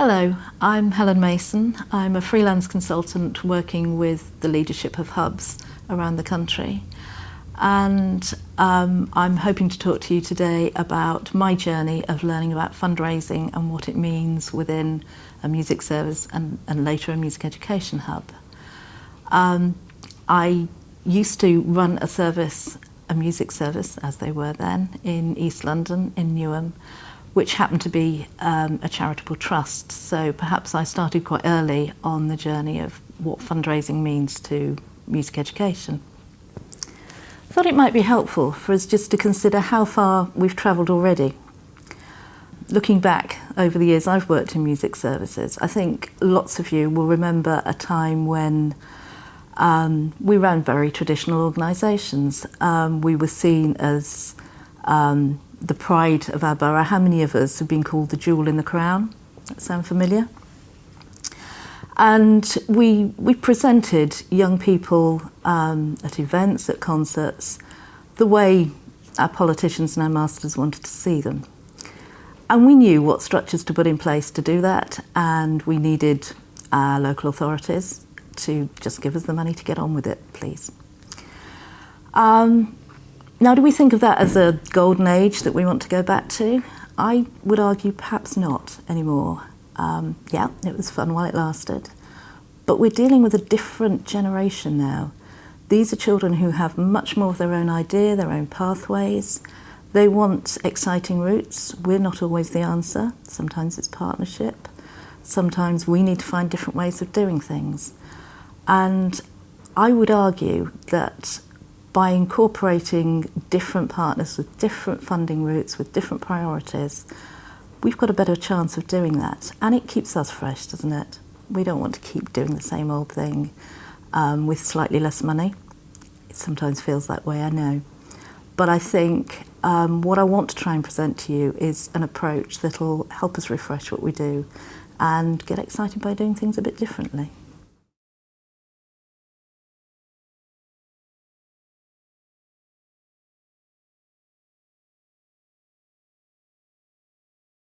Hello, I'm Helen Mason. I'm a freelance consultant working with the leadership of hubs around the country. And I'm hoping to talk to you today about my journey of learning about fundraising and what it means within a music service and later a music education hub. I used to run a music service, as they were then, in East London, in Newham, which happened to be a charitable trust. So perhaps I started quite early on the journey of what fundraising means to music education. I thought it might be helpful for us just to consider how far we've travelled already. Looking back over the years I've worked in music services, I think lots of you will remember a time when we ran very traditional organisations. We were seen as the pride of our borough. How many of us have been called the jewel in the crown? That sound familiar? And we presented young people at events, at concerts, the way our politicians and our masters wanted to see them. And we knew what structures to put in place to do that, and we needed our local authorities to just give us the money to get on with it, please. Now, do we think of that as a golden age that we want to go back to? I would argue perhaps not anymore. Yeah, it was fun while it lasted. But we're dealing with a different generation now. These are children who have much more of their own idea, their own pathways. They want exciting routes. We're not always the answer. Sometimes it's partnership. Sometimes we need to find different ways of doing things. And I would argue that by incorporating different partners with different funding routes, with different priorities, we've got a better chance of doing that. And it keeps us fresh, doesn't it? We don't want to keep doing the same old thing with slightly less money. It sometimes feels that way, I know. But I think what I want to try and present to you is an approach that'll help us refresh what we do and get excited by doing things a bit differently.